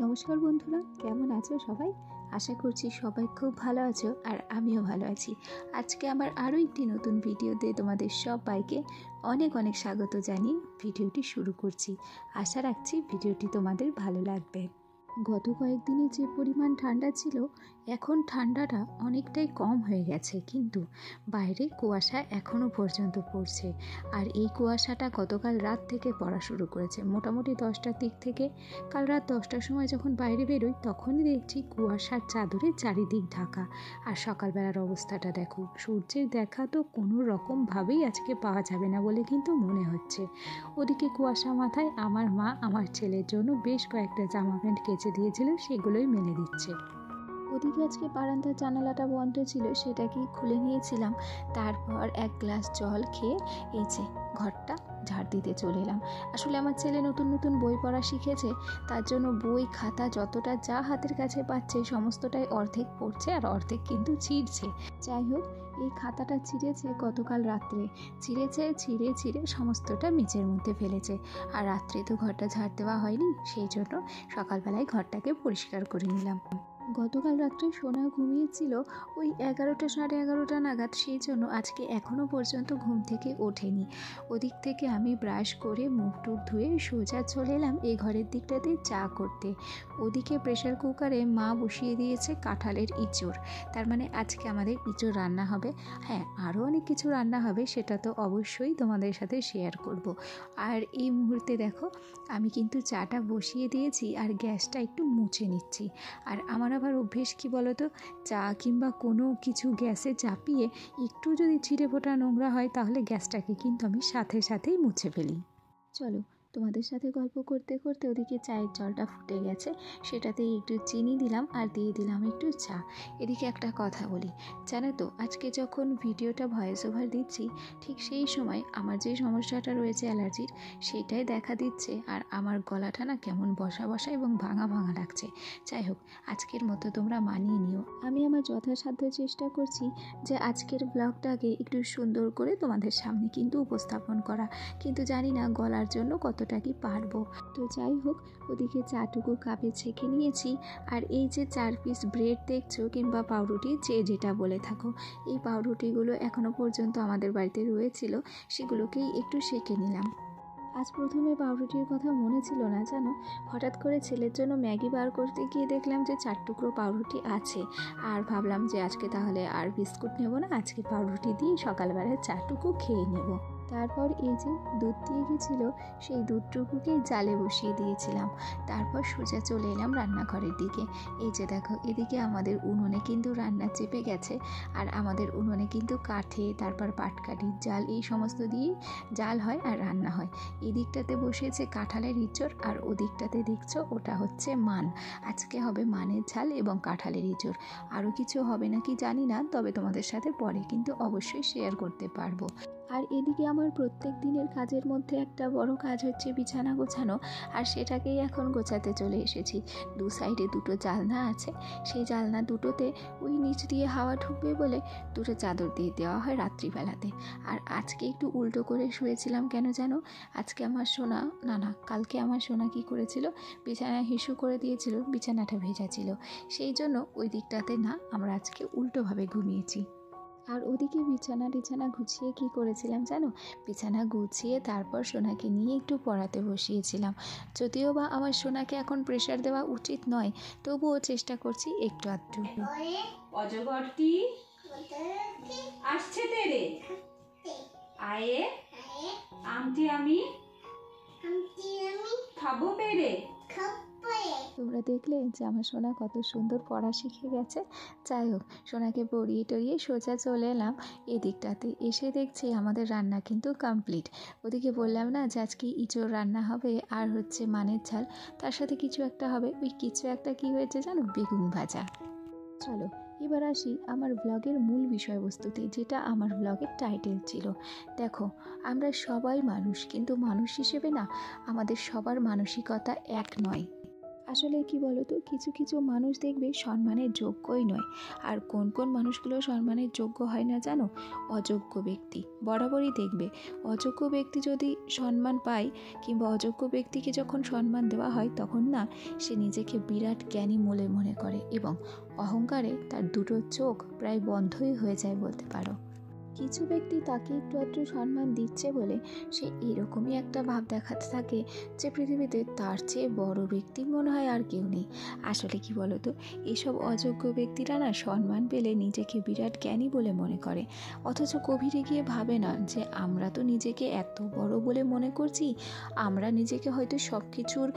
নমস্কার বন্ধুরা, কেমন আছো সবাই? আশা করছি সবাই খুব ভালো আছো আর আমিও ভালো আছি। আজকে আমার আরও একটি নতুন ভিডিওতে তোমাদের সবাইকে অনেক অনেক স্বাগত জানিয়ে ভিডিওটি শুরু করছি। আশা রাখছি ভিডিওটি তোমাদের ভালো লাগবে। গত কয়েকদিনে যে পরিমাণ ঠান্ডা ছিল, এখন ঠান্ডাটা অনেকটাই কম হয়ে গেছে, কিন্তু বাইরে কুয়াশা এখনও পর্যন্ত পড়ছে। আর এই কুয়াশাটা গতকাল রাত থেকে পড়া শুরু করেছে, মোটামুটি 10টার দিক থেকে। কাল রাত 10টার সময় যখন বাইরে বেরোই তখনই দেখছি কুয়াশার চাদরে চারিদিক ঢাকা। আর সকালবেলার অবস্থাটা দেখো, সূর্যের দেখা তো কোনো রকমভাবেই আজকে পাওয়া যাবে না বলে কিন্তু মনে হচ্ছে। ওদিকে কুয়াশা মাথায় আমার মা আমার ছেলের জন্য বেশ কয়েকটা জামা প্যান্ট কেচে দিয়েছিল, সেগুলোই মেলে দিচ্ছে। ওদিকে আজকে বারান্দার জানালাটা বন্ধ ছিল, সেটাকেই খুলে নিয়েছিলাম। তারপর এক গ্লাস জল খেয়ে এই যে ঘরটা ঝাড় দিতে চলে এলাম। আসলে আমার ছেলে নতুন নতুন বই পড়া শিখেছে, তার জন্য বই খাতা যতটা যা হাতের কাছে পাচ্ছে সমস্তটাই অর্ধেক পড়ছে আর অর্ধেক কিন্তু ছিঁড়ছে। যাই হোক, এই খাতাটা ছিঁড়েছে গতকাল রাত্রে, ছিঁড়ে সমস্তটা মেঝের মধ্যে ফেলেছে। আর রাত্রে তো ঘরটা ঝাড় দেওয়া হয়নি, সেই জন্য সকালবেলায় ঘরটাকে পরিষ্কার করে নিলাম। গতকাল রাত্রে সোনা ঘুমিয়েছিল ওই 11টা সাড়ে 11টা নাগাদ, সেই জন্য আজকে এখনও পর্যন্ত ঘুম থেকে ওঠেনি। ওদিক থেকে আমি ব্রাশ করে মুখ টুক ধুয়ে সোজা চলে এলাম এই ঘরের দিকটাতে চা করতে। ওদিকে প্রেশার কুকারে মা বসিয়ে দিয়েছে কাঁঠালের ইঁচড়, তার মানে আজকে আমাদের ইঁচড় রান্না হবে। হ্যাঁ, আরও অনেক কিছু রান্না হবে, সেটা তো অবশ্যই তোমাদের সাথে শেয়ার করব। আর এই মুহূর্তে দেখো, আমি কিন্তু চাটা বসিয়ে দিয়েছি আর গ্যাসটা একটু মুছে নিচ্ছি। আর আমার আবার অভ্যেস কী বলো তো, চা কিংবা কোনো কিছু গ্যাসে চাপিয়ে একটু যদি ছিঁড়ে ফোটা নোংরা হয় তাহলে গ্যাসটাকে কিন্তু আমি সাথেই মুছে ফেলি। চলো, তোমাদের সাথে গল্প করতে করতে ওদিকে চায়ের জলটা ফুটে গেছে, সেটাতে একটু চিনি দিলাম আর দিয়ে দিলাম একটু চা। এদিকে একটা কথা বলি, জানো তো, আজকে যখন ভিডিওটা ভয়েস ওভার দিচ্ছি ঠিক সেই সময় আমার যে সমস্যাটা রয়েছে অ্যালার্জির, সেটাই দেখা দিচ্ছে। আর আমার গলাটা না কেমন বসা এবং ভাঙা লাগছে। যাই হোক, আজকের মতো তোমরা মানিয়ে নিও। আমি আমার যথাসাধ্য চেষ্টা করছি যে আজকের ব্লগটাকে একটু সুন্দর করে তোমাদের সামনে কিন্তু উপস্থাপন করা, কিন্তু জানি না গলার জন্য কতটা কি পারবো। তো যাই হোক, ওদিকে চাটুকু কাপে ছেঁকে নিয়েছি। আর এই যে 4 পিস ব্রেড দেখছো কিংবা পাউরুটি, যে যেটা বলে থাকো, এই পাউরুটিগুলো এখনো পর্যন্ত আমাদের বাড়িতে রয়েছিল, সেগুলোকেই একটু সেঁকে নিলাম। আজ প্রথমে পাউরুটির কথা মনে ছিল না জানো, হঠাৎ করে ছেলের জন্য ম্যাগি বার করতে গিয়ে দেখলাম যে 4 টুকরো পাউরুটি আছে। আর ভাবলাম যে আজকে তাহলে আর বিস্কুট নেব না, আজকে পাউরুটি দিয়ে সকালবেলায় চাটুকু খেয়ে নেব। তারপর এই যে দুধ দিয়ে গেছিলো, সেই দুধটুকুকেই জালে বসিয়ে দিয়েছিলাম। তারপর সোজা চলে এলাম রান্নাঘরের দিকে। এই যে দেখো, এদিকে আমাদের উনুনে কিন্তু রান্না চেপে গেছে। আর আমাদের উনুনে কিন্তু কাঠে, তারপর পাটকাঠির জাল, এই সমস্ত দিয়েই জাল হয় আর রান্না হয়। এদিকটাতে বসেছে কাঁঠালের ইঁচড়, আর ওদিকটাতে দেখছো ওটা হচ্ছে মান। আজকে হবে মানের ঝাল এবং কাঁঠালের ইঁচড়। আরও কিছু হবে নাকি জানি না, তবে তোমাদের সাথে পরে কিন্তু অবশ্যই শেয়ার করতে পারবো। আর এদিকে আমার প্রত্যেক দিনের কাজের মধ্যে একটা বড় কাজ হচ্ছে বিছানা গোছানো, আর সেটাকেই এখন গোছাতে চলে এসেছি। দু সাইডে দুটো জানলা আছে, সেই জানলা দুটোতে ওই নিচ দিয়ে হাওয়া ঢুকবে বলে দুটো চাদর দিয়ে দেওয়া হয় রাত্রিবেলাতে। আর আজকে একটু উল্টো করে শুয়েছিলাম, কেন জানো? আজকে আমার সোনা কালকে আমার সোনা কি করেছিল, বিছানায় হিসু করে দিয়েছিল, বিছানাটা ভেজা ছিল, সেই জন্য ওই দিকটাতে না আমরা আজকে উল্টোভাবে ঘুমিয়েছি। আর ওদিকে বিছানা গুছিয়ে কি করেছিলাম জানো, বিছানা গুছিয়ে তারপর সোনাকে নিয়ে একটু পড়াতে বসিয়েছিলাম। যদিও বা আমার সোনাকে এখন প্রেশার দেওয়া উচিত নয়, তবুও চেষ্টা করছি একটু আধটু। অজগরটি আসছে তেরে আয়ে, আমটি আমি খাবো পেরে। তোমরা দেখলে যে আমার সোনা কত সুন্দর পড়া শিখে গেছে। যাই হোক, সোনাকে পড়িয়ে টড়িয়ে সোজা চলে এলাম এদিকটাতে। এসে দেখছি আমাদের রান্না কিন্তু কমপ্লিট। ওদিকে বললাম না যে আজকে ইঁচড় রান্না হবে আর হচ্ছে মানের ঝাল, তার সাথে কিছু একটা হবে। ওই কিছু একটা কি হয়েছে জানো, বেগুন ভাজা। চলো এবার আসি আমার ব্লগের মূল বিষয়বস্তুতে, যেটা আমার ব্লগের টাইটেল ছিল। দেখো, আমরা সবাই মানুষ, কিন্তু মানুষ হিসেবে না আমাদের সবার মানসিকতা এক নয়। আসলে কি বলো তো, কিছু কিছু মানুষ দেখবে সম্মানের যোগ্যই নয়। আর কোন কোন মানুষগুলো সম্মানের যোগ্য হয় না জানো? অযোগ্য ব্যক্তি। বরাবরই দেখবে অযোগ্য ব্যক্তি যদি সম্মান পায় কিংবা অযোগ্য ব্যক্তিকে যখন সম্মান দেওয়া হয় তখন না সে নিজেকে বিরাট জ্ঞানী বলে মনে করে এবং অহংকারে তার দুটো চোখ প্রায় বন্ধই হয়ে যায় বলতে পারো। কিছু ব্যক্তি তাকে একটু আধটু সম্মান দিচ্ছে বলে সে এরকমই একটা ভাব দেখাতে থাকে যে পৃথিবীতে তার চেয়ে বড় ব্যক্তি মনে হয় আর কেউ নেই। আসলে কি বলতো, এসব অযোগ্য ব্যক্তিরা না সম্মান পেলে নিজেকে বিরাট জ্ঞানী বলে মনে করে, অথচ গভীরে গিয়ে ভাবে না যে আমরা তো নিজেকে এত বড় বলে মনে করছি, আমরা নিজেকে হয়তো সব কিছুর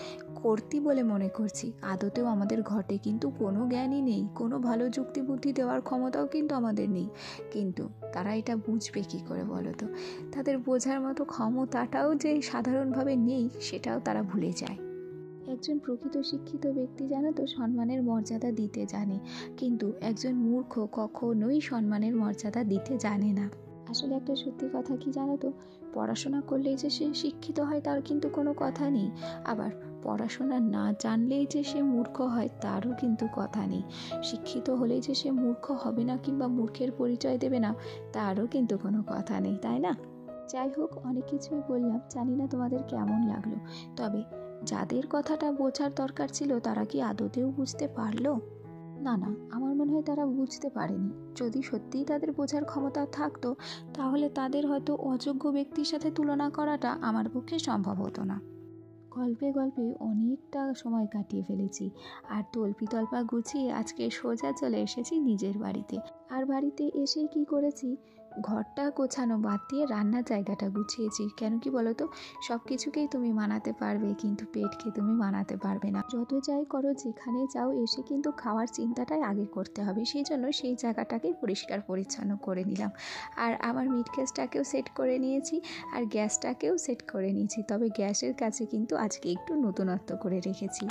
কর্তি বলে মনে করছি, আদতেও আমাদের ঘটে কিন্তু কোনো জ্ঞানই নেই, কোনো ভালো যুক্তি বুদ্ধি দেওয়ার ক্ষমতাও কিন্তু আমাদের নেই। কিন্তু তারা এটা বুঝবে কী করে বলো তো? তাদের বোঝার মতো ক্ষমতাটাও যে সাধারণভাবে নেই সেটাও তারা ভুলে যায়। একজন প্রকৃত শিক্ষিত ব্যক্তি জানো তো সম্মানের মর্যাদা দিতে জানে, কিন্তু একজন মূর্খ কখনোই সম্মানের মর্যাদা দিতে জানে না। আসলে একটা সত্যি কথা কি জানো তো, পড়াশোনা করলেই যে সে শিক্ষিত হয় তার কিন্তু কোনো কথা নেই, আবার পড়াশোনা না জানলেই যে সে মূর্খ হয় তারও কিন্তু কথা নেই। শিক্ষিত হলেই যে সে মূর্খ হবে না কিংবা মূর্খের পরিচয় দেবে না তারও কিন্তু কোনো কথা নেই, তাই না? যাই হোক, অনেক কিছুই বললাম, জানি না তোমাদের কেমন লাগলো। তবে যাদের কথাটা বোঝার দরকার ছিল তারা কি আদতেও বুঝতে পারলো? না না, আমার মনে হয় তারা বুঝতে পারেনি। যদি সত্যিই তাদের বোঝার ক্ষমতা থাকতো তাহলে তাদের হয়তো অযোগ্য ব্যক্তির সাথে তুলনা করাটা আমার পক্ষে সম্ভব হতো না। গল্পে গল্পে অনেকটা সময় কাটিয়ে ফেলেছি, আর তল্পি তল্পা গুছিয়ে আজকে সোজা চলে এসেছি নিজের বাড়িতে। আর বাড়িতে এসেই কি করেছি, ঘরটা গোছানো বাদ দিয়ে রান্নার জায়গাটা গুছিয়েছি। কেন কি বলো তো, সব কিছুকেই তুমি মানাতে পারবে কিন্তু পেটকে তুমি মানাতে পারবে না। যত যাই করো, যেখানে যাও, এসে কিন্তু খাওয়ার চিন্তাটাই আগে করতে হবে। সেই জন্য সেই জায়গাটাকে পরিষ্কার পরিচ্ছন্ন করে নিলাম। আর আমার মিট গ্যাসটাকেও সেট করে নিয়েছি, আর গ্যাসটাকেও সেট করে নিয়েছি। তবে গ্যাসের কাছে কিন্তু আজকে একটু নতুনত্ব করে রেখেছি।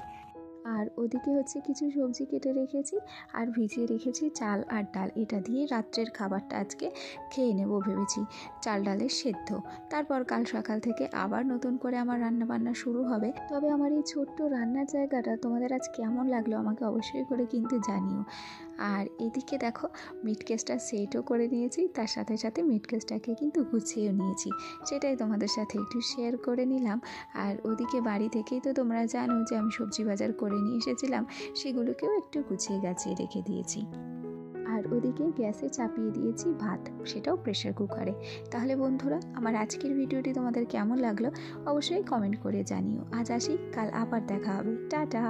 আর ওদিকে হচ্ছে কিছু সবজি কেটে রেখেছি আর ভিজিয়ে রেখেছি চাল আর ডাল। এটা দিয়ে রাত্রের খাবারটা আজকে খেয়ে নেব ভেবেছি, চাল ডালের সেদ্ধ। তারপর কাল সকাল থেকে আবার নতুন করে আমার রান্নাবান্না শুরু হবে। তবে আমার এই ছোট্ট রান্নার জায়গাটা তোমাদের আজ কেমন লাগলো আমাকে অবশ্যই করে কিন্তু জানিও। আর এদিকে দেখো, মিট কেসটা সেটও করে নিয়েছি, তার সাথে সাথে মিট কেসটাকে কিন্তু গুছিয়েও নিয়েছি, সেটাই তোমাদের সাথে একটু শেয়ার করে নিলাম। আর ওদিকে বাড়ি থেকেই তো তোমরা জানো যে আমি সবজি বাজার করে নিয়ে এসেছিলাম, সেগুলোকেও একটু গুছিয়ে গাছিয়ে রেখে দিয়েছি। আর ওদিকে গ্যাসে চাপিয়ে দিয়েছি ভাত, সেটাও প্রেসার কুকারে। তাহলে বন্ধুরা, আমার আজকের ভিডিওটি তোমাদের কেমন লাগলো অবশ্যই কমেন্ট করে জানিও। আজ আসি, কাল আবার দেখা হবে। টাটা।